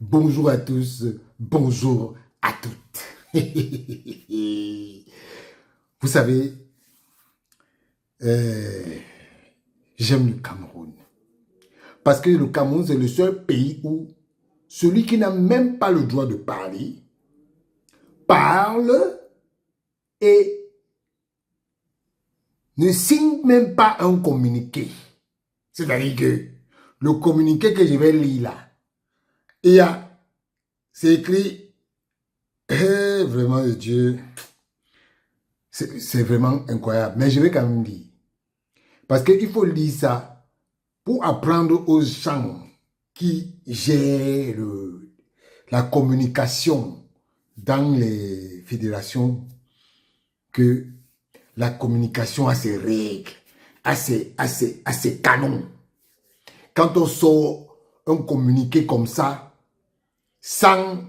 Bonjour à tous, bonjour à toutes. Vous savez, euh, j'aime le Cameroun. Parce que le Cameroun, c'est le seul pays où celui qui n'a même pas le droit de parler, parle et ne signe même pas un communiqué. C'est-à-dire que le communiqué que je vais lire là, c'est écrit, vraiment Dieu, c'est vraiment incroyable. Mais je vais quand même lire. Parce qu'il faut lire ça pour apprendre aux gens qui gèrent la communication dans les fédérations que la communication a ses règles, a ses canons. Quand on sort un communiqué comme ça, sans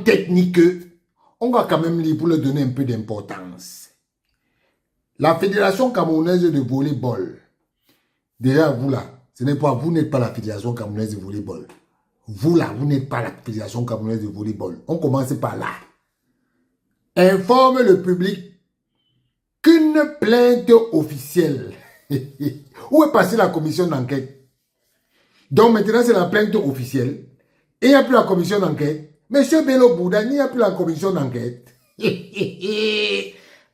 technique, on va quand même lire pour leur donner un peu d'importance. La Fédération camerounaise de volleyball, déjà vous là, vous n'êtes pas la Fédération camerounaise de volleyball. Vous là, vous n'êtes pas la Fédération camerounaise de volleyball. On commence par là. Informe le public qu'une plainte officielle. Où est passée la commission d'enquête? Donc maintenant c'est la plainte officielle. Et il n'y a plus la commission d'enquête. Monsieur Bello Bouddha, il n'y a plus la commission d'enquête.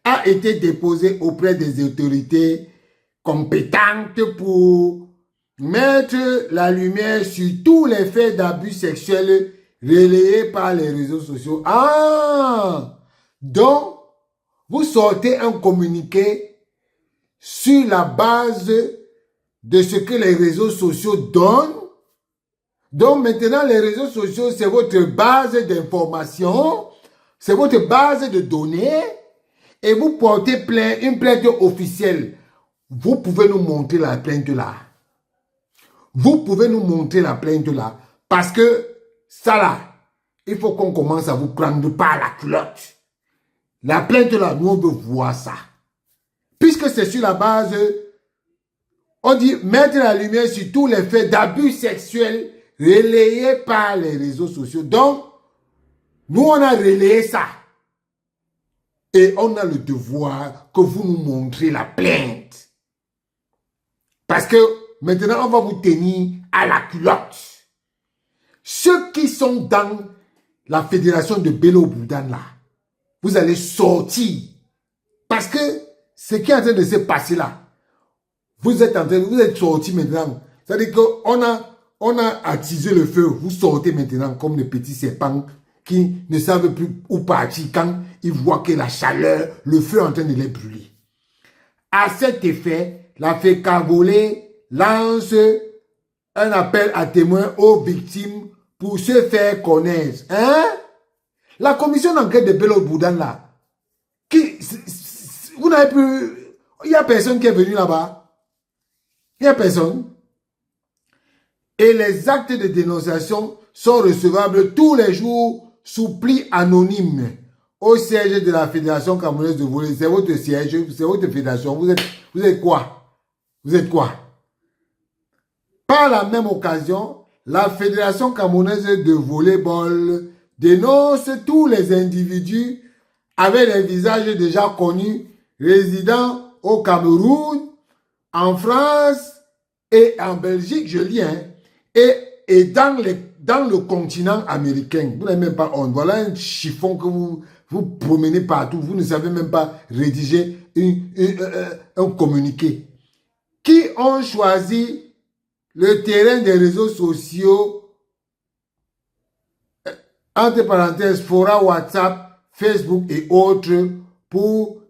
A été déposé auprès des autorités compétentes pour mettre la lumière sur tous les faits d'abus sexuels relayés par les réseaux sociaux. Ah! Donc, vous sortez un communiqué sur la base de ce que les réseaux sociaux donnent. Donc maintenant, les réseaux sociaux, c'est votre base d'information, c'est votre base de données, et vous portez une plainte officielle. Vous pouvez nous montrer la plainte là. Vous pouvez nous montrer la plainte là. Parce que ça là, il faut qu'on commence à vous prendre par la culotte. La plainte là, nous on veut voir ça. Puisque c'est sur la base, on dit mettre la lumière sur tous les faits d'abus sexuels relayés par les réseaux sociaux. Donc, nous on a relayé ça. Et on a le devoir que vous nous montrez la plainte. Parce que maintenant, on va vous tenir à la culotte. Ceux qui sont dans la fédération de Bello Bouddha là, vous allez sortir. Parce que ce qui est en train de se passer là, vous êtes sortis maintenant. C'est-à-dire qu'on a attisé le feu. Vous sortez maintenant comme les petits serpents qui ne savent plus où partir quand ils voient que la chaleur, le feu est en train de les brûler. À cet effet, la FECAVOLE lance un appel à témoins aux victimes pour se faire connaître. Hein? La commission d'enquête de Bello Bouddha là, vous n'avez plus... Il n'y a personne qui est venu là-bas. Il n'y a personne. Et les actes de dénonciation sont recevables tous les jours sous pli anonyme au siège de la Fédération camerounaise de volley. C'est votre siège, c'est votre fédération. Vous êtes quoi? Vous êtes quoi? Par la même occasion, la Fédération camerounaise de volleyball dénonce tous les individus avec des visages déjà connus résidant au Cameroun, en France et en Belgique, je lis, hein, et dans le continent américain. Vous n'avez même pas honte. Voilà un chiffon que vous promenez partout. Vous ne savez même pas rédiger un communiqué. Qui ont choisi le terrain des réseaux sociaux, entre parenthèses, fora WhatsApp, Facebook et autres, pour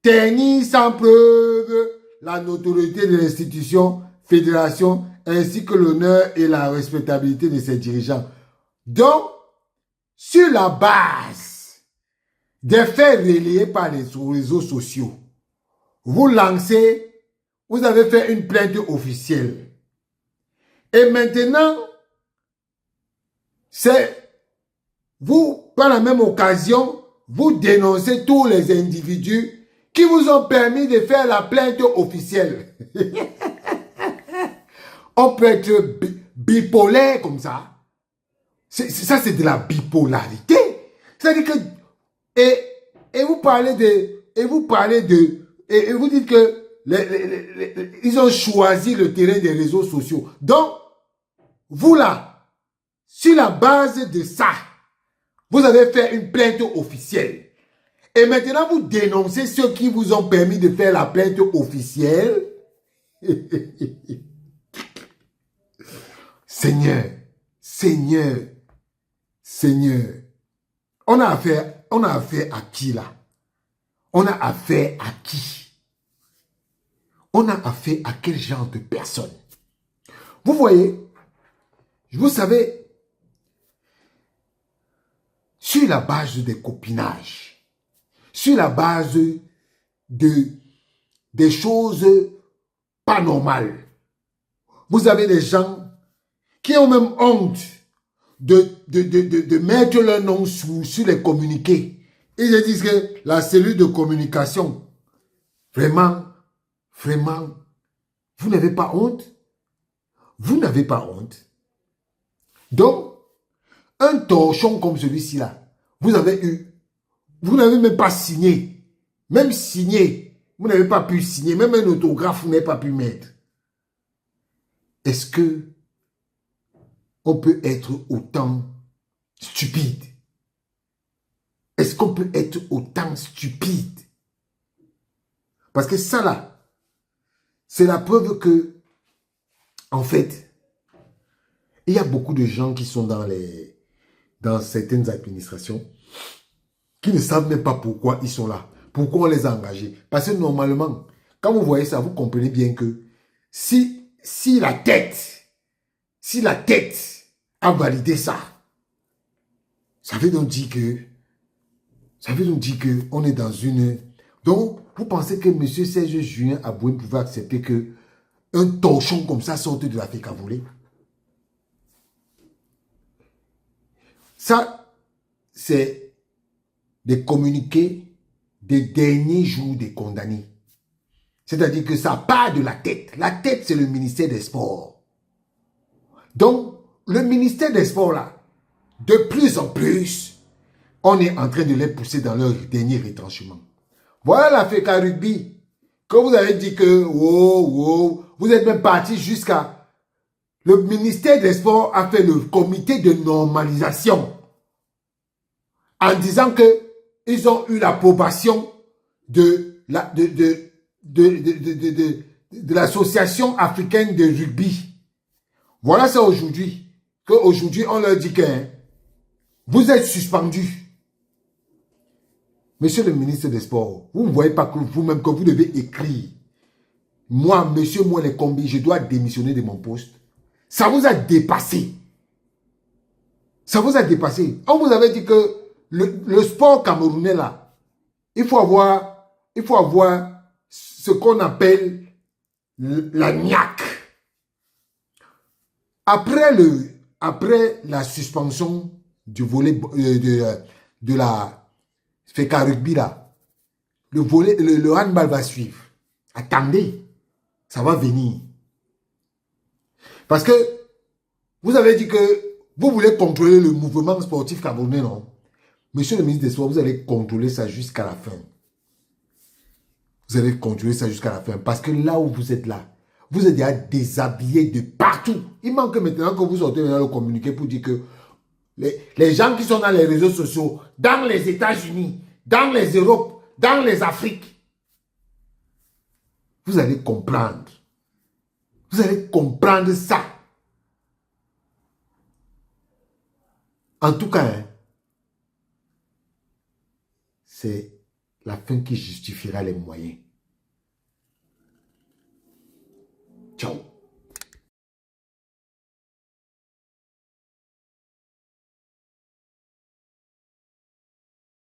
tenir sans preuve la notoriété de l'institution, fédération, ainsi que l'honneur et la respectabilité de ses dirigeants. Donc, sur la base des faits relayés par les réseaux sociaux, vous avez fait une plainte officielle. Et maintenant, c'est vous, par la même occasion, vous dénoncez tous les individus qui vous ont permis de faire la plainte officielle. On peut être bipolaire comme ça. Ça, c'est de la bipolarité. C'est-à-dire que... Et vous parlez de... Et vous dites que ils ont choisi le terrain des réseaux sociaux. Donc, vous là, sur la base de ça, vous avez fait une plainte officielle. Et maintenant, vous dénoncez ceux qui vous ont permis de faire la plainte officielle. Seigneur, Seigneur, Seigneur. On a affaire à qui là? On a affaire à qui? On a affaire à quel genre de personne? Vous voyez, vous savez, sur la base des copinages, sur la base des choses pas normales, vous avez des gens qui ont même honte de mettre leur nom sur les communiqués. Ils se disent que la cellule de communication, vraiment, vous n'avez pas honte? Vous n'avez pas honte? Donc, un torchon comme celui-ci là, vous n'avez même pas signé. Même signé, vous n'avez pas pu signer. Même un autographe, vous n'avez pas pu mettre. Est-ce que on peut être autant stupide? Est-ce qu'on peut être autant stupide? Parce que ça là, c'est la preuve que, en fait, il y a beaucoup de gens qui sont dans certaines administrations qui ne savent même pas pourquoi ils sont là. Pourquoi on les a engagés. Parce que normalement, quand vous voyez ça, vous comprenez bien que si la tête a validé ça, ça veut donc dire que on est dans une... Donc, vous pensez que M. Serge Julien Aboué pouvait accepter que un torchon comme ça sorte de la fécavoulée? Ça, c'est des communiqués des derniers jours des condamnés. C'est-à-dire que ça part de la tête. La tête, c'est le ministère des Sports. Donc, le ministère des Sports, là, de plus en plus, on est en train de les pousser dans leur dernier retranchement. Voilà la FECA Rugby. Que vous avez dit que, vous êtes même parti jusqu'à... Le ministère des Sports a fait le comité de normalisation en disant que ils ont eu l'approbation de l'association africaine de rugby. Voilà ça aujourd'hui. Qu'aujourd'hui, on leur dit que vous êtes suspendu. Monsieur le ministre des Sports, vous ne voyez pas que vous-même que vous devez écrire. Moi, monsieur Moelle Kombi, je dois démissionner de mon poste. Ça vous a dépassé. Ça vous a dépassé. On vous avait dit que le sport camerounais là, il faut avoir ce qu'on appelle la niaque. Après la suspension du volet de la FECA Rugby là, le handball va suivre. Attendez, ça va venir. Parce que vous avez dit que vous voulez contrôler le mouvement sportif camerounais, non? Monsieur le ministre des Sports, vous allez contrôler ça jusqu'à la fin. Vous allez contrôler ça jusqu'à la fin. Parce que là où vous êtes là, vous êtes déjà déshabillés de partout. Il manque maintenant que vous sortez dans le communiqué pour dire que les gens qui sont dans les réseaux sociaux, dans les États-Unis, dans les Europes, dans les Afriques, vous allez comprendre. Vous allez comprendre ça. En tout cas, hein, c'est la fin qui justifiera les moyens.